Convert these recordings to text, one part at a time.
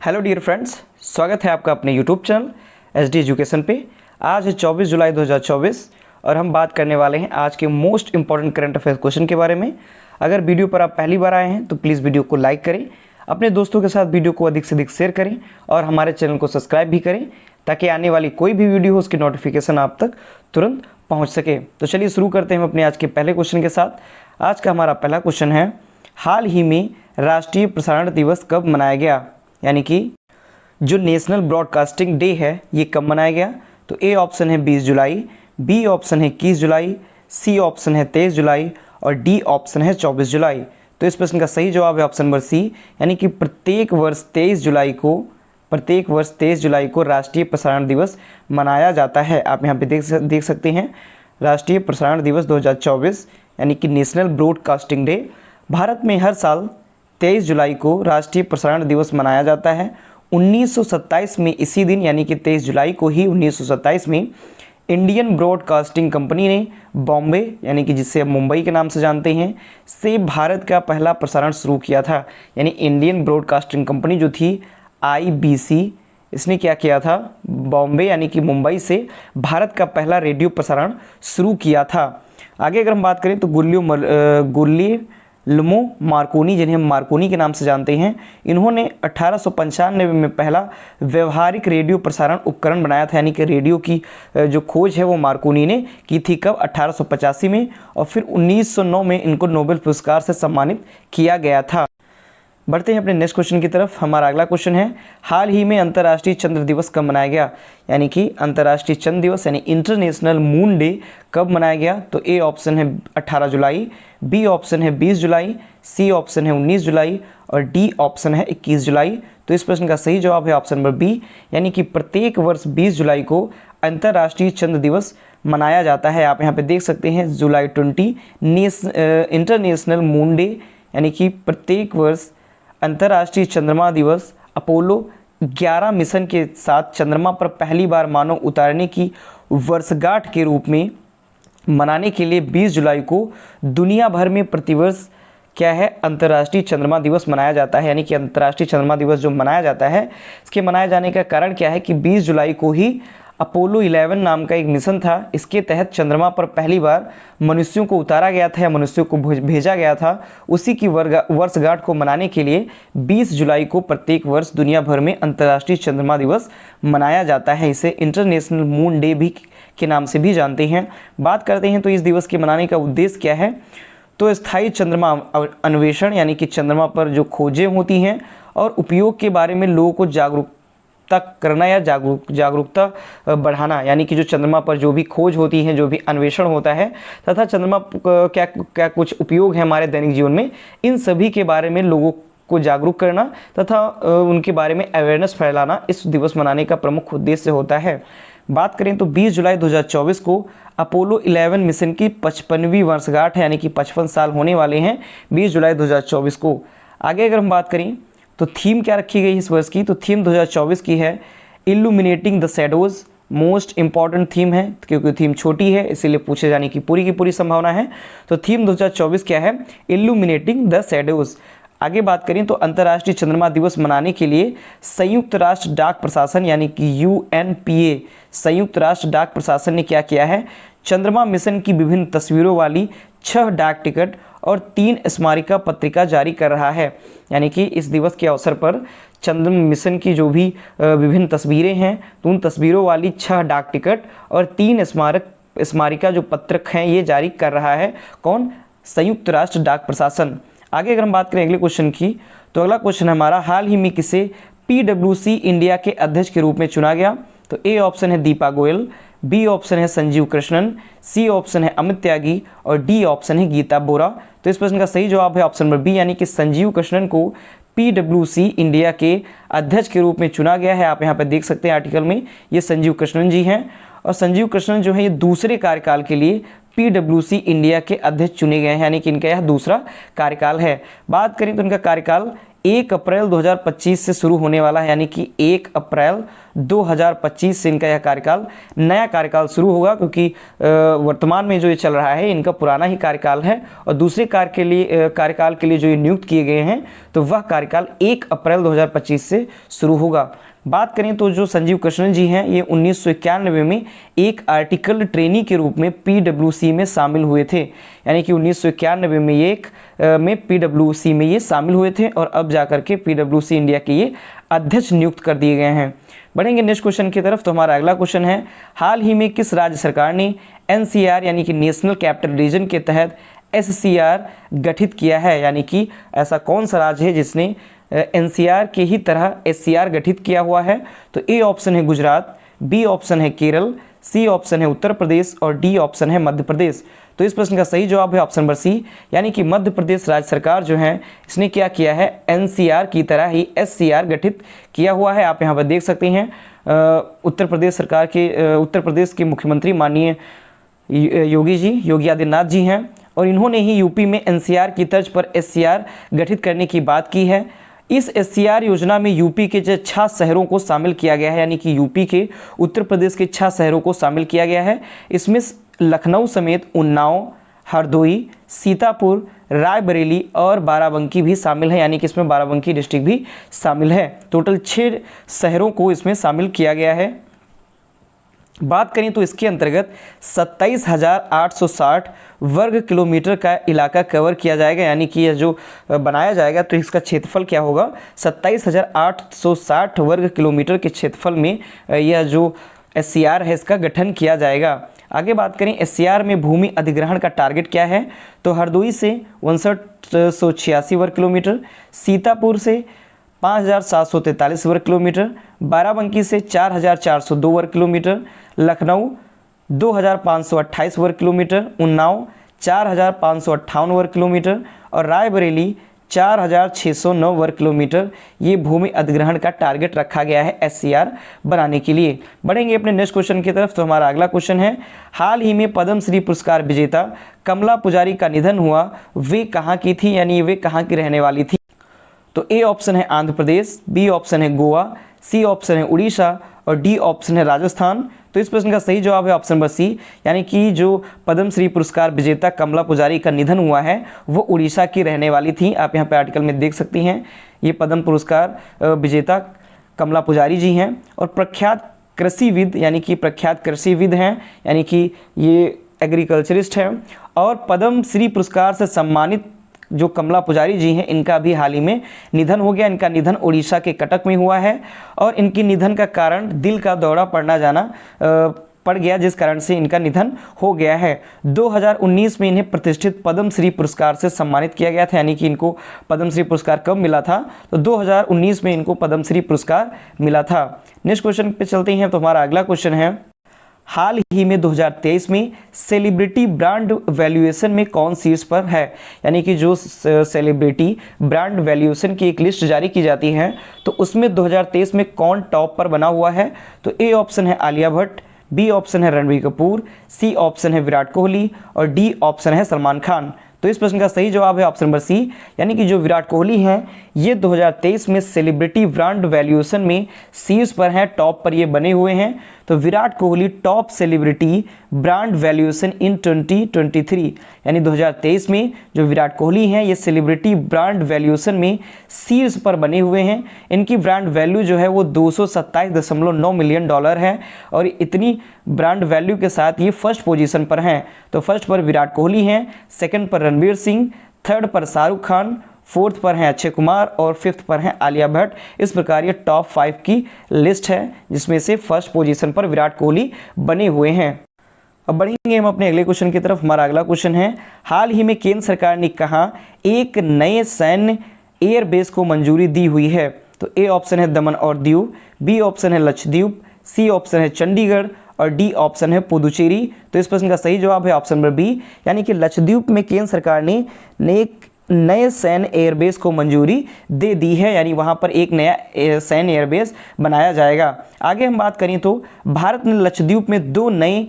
Hello dear friends, स्वागत है आपका अपने यूट्यूब चैनल एसडी एजुकेशन पे। आज है 24 जुलाई 2024 और हम बात करने वाले हैं आज के most important current affair question के बारे में। अगर वीडियो पर आप पहली बार आए हैं तो प्लीज़ वीडियो को लाइक करें, अपने दोस्तों के साथ वीडियो को अधिक से अधिक शेयर करें और हमारे चैनल को सब्सक्राइब भी करें ताकि आने वाली कोई भी वीडियो हो उसकी नोटिफिकेशन आप तक तुरंत पहुँच सके। तो चलिए शुरू करते हैं हम अपने आज के पहले क्वेश्चन के साथ। आज का हमारा पहला क्वेश्चन है, हाल ही में राष्ट्रीय प्रसारण दिवस कब मनाया गया? यानी कि जो नेशनल ब्रॉडकास्टिंग डे है ये कब मनाया गया? तो ए ऑप्शन है 20 जुलाई, बी ऑप्शन है 21 जुलाई, सी ऑप्शन है 23 जुलाई और डी ऑप्शन है 24 जुलाई। तो इस प्रश्न का सही जवाब है ऑप्शन नंबर सी, यानी कि प्रत्येक वर्ष 23 जुलाई को राष्ट्रीय प्रसारण दिवस मनाया जाता है। आप यहाँ पे देख सकते हैं राष्ट्रीय प्रसारण दिवस 2024 यानी कि नेशनल ब्रॉडकास्टिंग डे। भारत में हर साल 23 जुलाई को राष्ट्रीय प्रसारण दिवस मनाया जाता है। 1927 में इसी दिन यानी कि 23 जुलाई को ही 1927 में इंडियन ब्रॉडकास्टिंग कंपनी ने बॉम्बे यानी कि जिसे हम मुंबई के नाम से जानते हैं से भारत का पहला प्रसारण शुरू किया था। यानी इंडियन ब्रॉडकास्टिंग कंपनी जो थी IBC, इसने क्या किया था? बॉम्बे यानी कि मुंबई से भारत का पहला रेडियो प्रसारण शुरू किया था। आगे अगर हम बात करें तो गुलियल्मो मार्कोनी, जिन्हें हम मार्कोनी के नाम से जानते हैं, इन्होंने 1895 में पहला व्यवहारिक रेडियो प्रसारण उपकरण बनाया था। यानी कि रेडियो की जो खोज है वो मार्कोनी ने की थी। कब? 1885 में। और फिर 1909 में इनको नोबेल पुरस्कार से सम्मानित किया गया था। बढ़ते हैं अपने नेक्स्ट क्वेश्चन की तरफ। हमारा अगला क्वेश्चन है, हाल ही में अंतर्राष्ट्रीय चंद्र दिवस कब मनाया गया? यानी कि अंतर्राष्ट्रीय चंद्र दिवस यानी इंटरनेशनल मून डे कब मनाया गया? तो ए ऑप्शन है 18 जुलाई, बी ऑप्शन है 20 जुलाई, सी ऑप्शन है 19 जुलाई और डी ऑप्शन है 21 जुलाई। तो इस प्रश्न का सही जवाब है ऑप्शन नंबर बी, यानी कि प्रत्येक वर्ष 20 जुलाई को अंतर्राष्ट्रीय चंद्र दिवस मनाया जाता है। आप यहाँ पे देख सकते हैं जुलाई 20 इंटरनेशनल मून डे, यानी कि प्रत्येक वर्ष अंतर्राष्ट्रीय चंद्रमा दिवस अपोलो 11 मिशन के साथ चंद्रमा पर पहली बार मानव उतारने की वर्षगांठ के रूप में मनाने के लिए 20 जुलाई को दुनिया भर में प्रतिवर्ष क्या है? अंतर्राष्ट्रीय चंद्रमा दिवस मनाया जाता है। यानी कि अंतर्राष्ट्रीय चंद्रमा दिवस जो मनाया जाता है, इसके मनाए जाने का कारण क्या है कि 20 जुलाई को ही अपोलो 11 नाम का एक मिशन था, इसके तहत चंद्रमा पर पहली बार मनुष्यों को उतारा गया था या मनुष्यों को भेजा गया था। उसी की वर्षगांठ को मनाने के लिए 20 जुलाई को प्रत्येक वर्ष दुनिया भर में अंतर्राष्ट्रीय चंद्रमा दिवस मनाया जाता है। इसे इंटरनेशनल मून डे भी के नाम से भी जानते हैं। बात करते हैं तो इस दिवस के मनाने का उद्देश्य क्या है? तो स्थायी चंद्रमा अन्वेषण यानी कि चंद्रमा पर जो खोजें होती हैं और उपयोग के बारे में लोगों को जागरूकता करना या जागरूकता बढ़ाना। यानी कि जो चंद्रमा पर जो भी खोज होती है, जो भी अन्वेषण होता है तथा चंद्रमा क्या क्या कुछ उपयोग है हमारे दैनिक जीवन में, इन सभी के बारे में लोगों को जागरूक करना तथा उनके बारे में अवेयरनेस फैलाना इस दिवस मनाने का प्रमुख उद्देश्य होता है। बात करें तो 20 जुलाई 2024 को अपोलो 11 मिशन की 55वीं वर्षगांठ है, यानी कि 55 साल होने वाले हैं 20 जुलाई 2024 को। आगे अगर हम बात करें तो थीम क्या रखी गई इस वर्ष की? तो थीम 2024 की है illuminating the shadows. Most important theme है क्योंकि थीम छोटी है, इसीलिए पूछे जाने की पूरी संभावना है। तो थीम 2024 क्या है? Illuminating the shadows. आगे बात करें तो अंतर्राष्ट्रीय चंद्रमा दिवस मनाने के लिए संयुक्त राष्ट्र डाक प्रशासन यानी कि UNPA, संयुक्त राष्ट्र डाक प्रशासन ने क्या किया है? चंद्रमा मिशन की विभिन्न तस्वीरों वाली 6 डाक टिकट और 3 स्मारिका पत्रिका जारी कर रहा है। यानी कि इस दिवस के अवसर पर चंद्रमा मिशन की जो भी विभिन्न तस्वीरें हैं तो उन तस्वीरों वाली 6 डाक टिकट और 3 स्मारिका जो पत्रक हैं ये जारी कर रहा है। कौन? संयुक्त राष्ट्र डाक प्रशासन। आगे अगर हम बात करें अगले क्वेश्चन की तो अगला क्वेश्चन हमारा, हाल ही में किसे PwC इंडिया के अध्यक्ष के रूप में चुना गया? तो ए ऑप्शन है दीपा गोयल, बी ऑप्शन है संजीव कृष्णन, सी ऑप्शन है अमित त्यागी और डी ऑप्शन है गीता बोरा। तो इस प्रश्न का सही जवाब है ऑप्शन नंबर बी, यानी कि संजीव कृष्णन को PwC इंडिया के अध्यक्ष के रूप में चुना गया है। आप यहाँ पर देख सकते हैं आर्टिकल में, ये संजीव कृष्णन जी हैं और संजीव कृष्णन जो है ये दूसरे कार्यकाल के लिए PwC इंडिया के अध्यक्ष चुने गए हैं, यानी कि इनका यह दूसरा कार्यकाल है। बात करें तो इनका कार्यकाल 1 अप्रैल 2025 से शुरू होने वाला है, यानी कि 1 अप्रैल 2025 से इनका यह कार्यकाल, नया कार्यकाल शुरू होगा, क्योंकि वर्तमान में जो ये चल रहा है इनका पुराना ही कार्यकाल है और दूसरे कार्यकाल के लिए जो ये नियुक्त किए गए हैं तो वह कार्यकाल 1 अप्रैल 2025 से शुरू होगा। बात करें तो जो संजीव कृष्णन जी हैं ये 1991 में एक आर्टिकल ट्रेनी के रूप में पीडब्ल्यूसी में शामिल हुए थे, यानी कि 1991 में पीडब्ल्यूसी में ये शामिल हुए थे और अब जाकर के पीडब्ल्यूसी इंडिया के ये अध्यक्ष नियुक्त कर दिए गए हैं। बढ़ेंगे नेक्स्ट क्वेश्चन की तरफ। तो हमारा अगला क्वेश्चन है, हाल ही में किस राज्य सरकार ने एनसीआर यानी कि नेशनल कैपिटल रीजन के तहत एससीआर गठित किया है, यानी कि ऐसा कौन सा राज्य है जिसने एनसीआर के ही तरह एससीआर गठित किया हुआ है? तो ए ऑप्शन है गुजरात, बी ऑप्शन है केरल, सी ऑप्शन है उत्तर प्रदेश और डी ऑप्शन है मध्य प्रदेश। तो इस प्रश्न का सही जवाब है ऑप्शन नंबर सी, यानी कि मध्य प्रदेश राज्य सरकार जो है इसने क्या किया है, एनसीआर की तरह ही एससीआर गठित किया हुआ है। आप यहाँ पर देख सकते हैं उत्तर प्रदेश के मुख्यमंत्री माननीय योगी आदित्यनाथ जी हैं और इन्होंने ही यूपी में एनसीआर की तर्ज पर एससीआर गठित करने की बात की है। इस एससीआर योजना में यूपी के 6 शहरों को शामिल किया गया है, यानी कि यूपी के उत्तर प्रदेश के 6 शहरों को शामिल किया गया है। इसमें लखनऊ समेत उन्नाव, हरदोई, सीतापुर, रायबरेली और बाराबंकी भी शामिल है, यानी कि इसमें बाराबंकी डिस्ट्रिक्ट भी शामिल है। टोटल 6 शहरों को इसमें शामिल किया गया है। बात करें तो इसके अंतर्गत 27,860 वर्ग किलोमीटर का इलाका कवर किया जाएगा, यानी कि यह जो बनाया जाएगा तो इसका क्षेत्रफल क्या होगा, 27,860 वर्ग किलोमीटर के क्षेत्रफल में यह जो एससीआर है इसका गठन किया जाएगा। आगे बात करें एससीआर में भूमि अधिग्रहण का टारगेट क्या है, तो हरदोई से 5986 वर्ग किलोमीटर, सीतापुर से 5,743 वर्ग किलोमीटर, बाराबंकी से 4,402 वर्ग किलोमीटर, लखनऊ 2,528 वर्ग किलोमीटर, उन्नाव 4,558 वर्ग किलोमीटर और रायबरेली 4,609 वर्ग किलोमीटर ये भूमि अधिग्रहण का टारगेट रखा गया है एससीआर बनाने के लिए। बढ़ेंगे अपने नेक्स्ट क्वेश्चन की तरफ। तो हमारा अगला क्वेश्चन है, हाल ही में पद्मश्री पुरस्कार विजेता कमला पुजारी का निधन हुआ, वे कहाँ की थी, यानी वे कहाँ की रहने वाली थी? तो ए ऑप्शन है आंध्र प्रदेश, बी ऑप्शन है गोवा, सी ऑप्शन है उड़ीसा और डी ऑप्शन है राजस्थान। तो इस प्रश्न का सही जवाब है ऑप्शन नंबर सी, यानी कि जो पद्मश्री पुरस्कार विजेता कमला पुजारी का निधन हुआ है वो उड़ीसा की रहने वाली थी। आप यहाँ पे आर्टिकल में देख सकती हैं, ये पद्म पुरस्कार विजेता कमला पुजारी जी हैं और प्रख्यात कृषिविद हैं, यानी कि ये एग्रीकल्चरिस्ट हैं और पद्मश्री पुरस्कार से सम्मानित जो कमला पुजारी जी हैं इनका भी हाल ही में निधन हो गया। इनका निधन उड़ीसा के कटक में हुआ है और इनकी निधन का कारण दिल का दौरा पड़ गया, जिस कारण से इनका निधन हो गया है। 2019 में इन्हें प्रतिष्ठित पद्मश्री पुरस्कार से सम्मानित किया गया था, यानी कि इनको पद्मश्री पुरस्कार कब मिला था, तो 2019 में इनको पद्मश्री पुरस्कार मिला था। नेक्स्ट क्वेश्चन पे चलते हैं। तो हमारा अगला क्वेश्चन है, हाल ही में 2023 में सेलिब्रिटी ब्रांड वैल्यूएशन में कौन शीर्ष पर है, यानी कि जो सेलिब्रिटी ब्रांड वैल्यूएशन की एक लिस्ट जारी की जाती है तो उसमें 2023 में कौन टॉप पर बना हुआ है? तो ए ऑप्शन है आलिया भट्ट, बी ऑप्शन है रणबीर कपूर, सी ऑप्शन है विराट कोहली और डी ऑप्शन है सलमान खान। तो इस प्रश्न का सही जवाब है ऑप्शन नंबर सी, यानी कि जो विराट कोहली हैं ये 2023 में सेलिब्रिटी ब्रांड वैल्यूएशन में शीर्ष पर हैं, टॉप पर ये बने हुए हैं। तो Virat Kohli top celebrity brand valuation in 2023, यानी 2023 में जो विराट कोहली हैं ये सेलिब्रिटी ब्रांड वैल्यूएशन में शीर्ष पर बने हुए हैं। इनकी ब्रांड वैल्यू जो है वो $227.9 मिलियन है और इतनी ब्रांड वैल्यू के साथ ये फर्स्ट पोजीशन पर हैं। तो फर्स्ट पर विराट कोहली हैं, सेकंड पर रणवीर सिंह, थर्ड पर शाहरुख खान, फोर्थ पर हैं अक्षय कुमार और फिफ्थ पर हैं आलिया भट्ट। इस प्रकार ये टॉप 5 की लिस्ट है जिसमें से फर्स्ट पोजीशन पर विराट कोहली बने हुए हैं। अब बढ़ेंगे हम अपने अगले क्वेश्चन की तरफ। हमारा अगला क्वेश्चन है, हाल ही में केंद्र सरकार ने कहा एक नए सैन्य एयरबेस को मंजूरी दी हुई है? तो ए ऑप्शन है दमन और दीव, बी ऑप्शन है लक्षद्वीप, सी ऑप्शन है चंडीगढ़ और डी ऑप्शन है पुदुचेरी। तो इस प्रश्न का सही जवाब है ऑप्शन नंबर बी, यानी कि लक्षद्वीप में केंद्र सरकार ने एक नए सैन्य एयरबेस को मंजूरी दे दी है, यानी वहां पर एक नया सैन्य एयरबेस बनाया जाएगा। आगे हम बात करें तो भारत ने लक्षद्वीप में 2 नए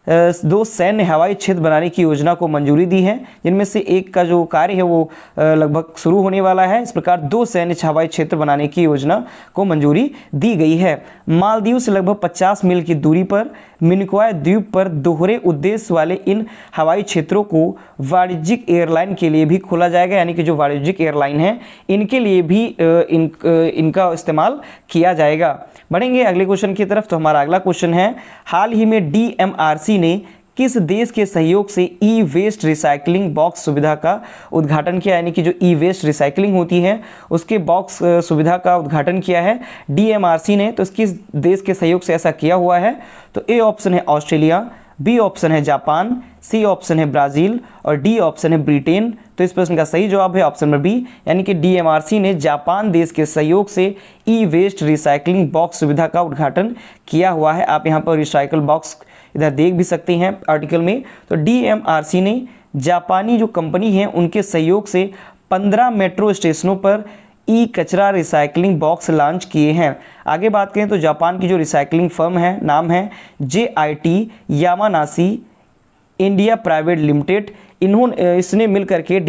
दो सैन्य हवाई क्षेत्र बनाने की योजना को मंजूरी दी है, जिनमें से एक का जो कार्य है वो लगभग शुरू होने वाला है। इस प्रकार दो सैन्य हवाई क्षेत्र बनाने की योजना को मंजूरी दी गई है। मालदीव से लगभग 50 मील की दूरी पर मिनिकॉय द्वीप पर दोहरे उद्देश्य वाले इन हवाई क्षेत्रों को वाणिज्यिक एयरलाइन के लिए भी खोला जाएगा, यानी कि जो वाणिज्यिक एयरलाइन है इनके लिए भी इनका इस्तेमाल किया जाएगा। बढ़ेंगे अगले क्वेश्चन की तरफ। तो हमारा अगला क्वेश्चन है, हाल ही में DMRC ने किस देश के सहयोग से ई वेस्ट रिसाइकलिंग बॉक्स सुविधा का उद्घाटन किया, यानी कि जो ई वेस्ट रिसाइकलिंग होती है उसके बॉक्स सुविधा का उद्घाटन किया है DMRC ने। तो किस देश के सहयोग से ऐसा किया हुआ है? तो ए ऑप्शन है ऑस्ट्रेलिया, बी ऑप्शन है जापान, सी ऑप्शन है ब्राज़ील और डी ऑप्शन है ब्रिटेन। तो इस प्रश्न का सही जवाब है ऑप्शन नंबर बी, यानी कि DMRC ने जापान देश के सहयोग से ई वेस्ट रिसाइकलिंग बॉक्स सुविधा का उद्घाटन किया हुआ है। आप यहाँ पर रिसाइकल बॉक्स इधर देख भी सकते हैं आर्टिकल में। तो DMRC ने जापानी जो कंपनी है उनके सहयोग से 15 मेट्रो स्टेशनों पर ई कचरा रिसाइकलिंग बॉक्स लॉन्च किए हैं। आगे बात करें तो जापान की जो रिसाइकलिंग फर्म है नाम है JIT Yamanashi India private limited. इसने मिल करके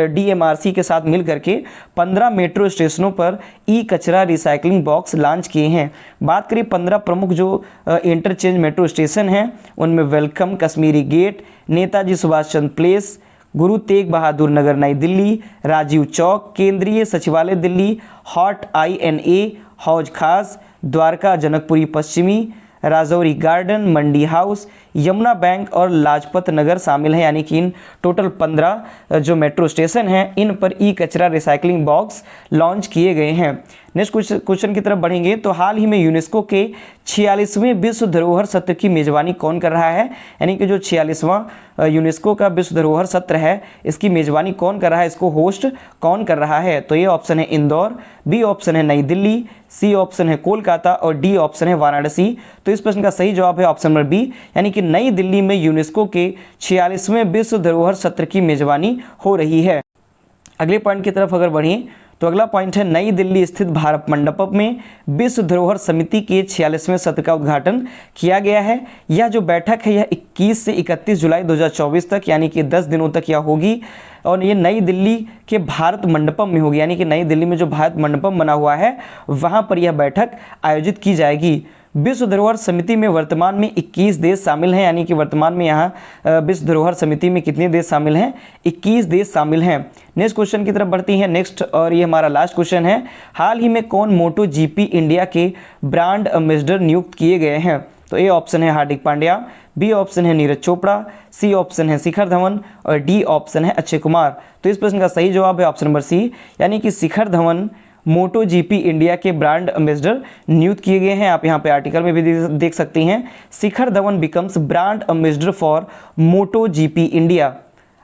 DMRC के साथ मिल करके 15 मेट्रो स्टेशनों पर ई कचरा रिसाइकलिंग बॉक्स लॉन्च किए हैं। बात करें 15 प्रमुख जो इंटरचेंज मेट्रो स्टेशन हैं उनमें welcome, Kashmiri gate, Netaji Subhash Chandra place, Guru Tegh Bahadur नगर नई दिल्ली, राजीव चौक, केंद्रीय सचिवालय दिल्ली, हॉट INA, हौज खास, द्वारका जनकपुरी पश्चिमी, राजौरी गार्डन, मंडी हाउस, यमुना बैंक और लाजपत नगर शामिल हैं। यानी कि इन टोटल 15 जो मेट्रो स्टेशन हैं इन पर ई कचरा रिसाइकलिंग बॉक्स लॉन्च किए गए हैं। नेक्स्ट क्वेश्चन की तरफ बढ़ेंगे। तो हाल ही में यूनेस्को के 46वें विश्व धरोहर सत्र की मेज़बानी कौन कर रहा है, यानी कि जो 46वां यूनेस्को का विश्व धरोहर सत्र है इसकी मेज़बानी कौन कर रहा है, इसको होस्ट कौन कर रहा है? तो ये ऑप्शन है इंदौर, बी ऑप्शन है नई दिल्ली, सी ऑप्शन है कोलकाता और डी ऑप्शन है वाराणसी। तो इस प्रश्न का सही जवाब है ऑप्शन नंबर बी, यानी कि नई दिल्ली में यूनेस्को के 46वें विश्व धरोहर सत्र की मेज़बानी हो रही है। अगले पॉइंट की तरफ अगर बढ़ें तो अगला पॉइंट है, नई दिल्ली स्थित भारत मंडपम में विश्व धरोहर समिति के 46वें सत्र का उद्घाटन किया गया है। यह जो बैठक है यह 21 से 31 जुलाई 2024 तक यानी कि 10 दिनों तक यह होगी और ये नई दिल्ली के भारत मंडपम में होगी, यानी कि नई दिल्ली में जो भारत मंडपम बना हुआ है वहाँ पर यह बैठक आयोजित की जाएगी। विश्व धरोहर समिति में वर्तमान में 21 देश शामिल हैं, यानी कि वर्तमान में यहाँ विश्व धरोहर समिति में कितने देश शामिल हैं? 21 देश शामिल हैं। नेक्स्ट क्वेश्चन की तरफ बढ़ती हैं। नेक्स्ट और ये हमारा लास्ट क्वेश्चन है, हाल ही में कौन MotoGP इंडिया के ब्रांड एम्बेसडर नियुक्त किए गए हैं? तो ए ऑप्शन है हार्दिक पांड्या, बी ऑप्शन है नीरज चोपड़ा, सी ऑप्शन है शिखर धवन और डी ऑप्शन है अक्षय कुमार। तो इस प्रश्न का सही जवाब है ऑप्शन नंबर सी, यानी कि शिखर धवन MotoGP इंडिया के ब्रांड एम्बेसडर नियुक्त किए गए हैं। आप यहाँ पे आर्टिकल में भी देख सकते हैं, Shikhar Dhawan becomes brand ambassador for MotoGP India.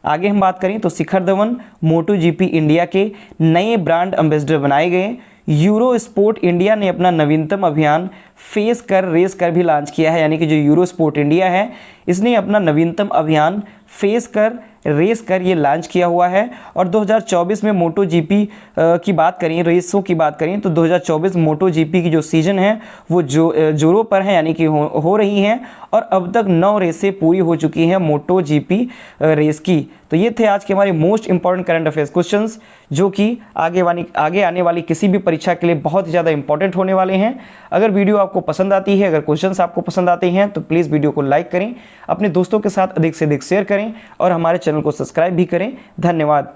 आगे हम बात करें तो शिखर धवन MotoGP इंडिया के नए ब्रांड एम्बेसडर बनाए गए। यूरो स्पोर्ट इंडिया ने अपना नवीनतम अभियान फेस कर रेस कर भी लॉन्च किया है, यानी कि जो यूरो स्पोर्ट इंडिया है इसने अपना नवीनतम अभियान फेस कर रेस कर ये लॉन्च किया हुआ है। और 2024 में MotoGP की बात करें, रेसों की बात करें तो 2024 MotoGP की जो सीज़न है वो जोरों पर है, यानी कि हो रही हैं और अब तक 9 रेसें पूरी हो चुकी हैं MotoGP रेस की। तो ये थे आज के हमारे most important current affairs questions, जो कि आगे आने वाली किसी भी परीक्षा के लिए बहुत ही ज़्यादा इंपॉर्टेंट होने वाले हैं। अगर वीडियो आपको पसंद आती है, अगर क्वेश्चंस आपको पसंद आते हैं तो प्लीज़ वीडियो को लाइक करें, अपने दोस्तों के साथ अधिक से अधिक शेयर करें और हमारे चैनल को सब्सक्राइब भी करें। धन्यवाद।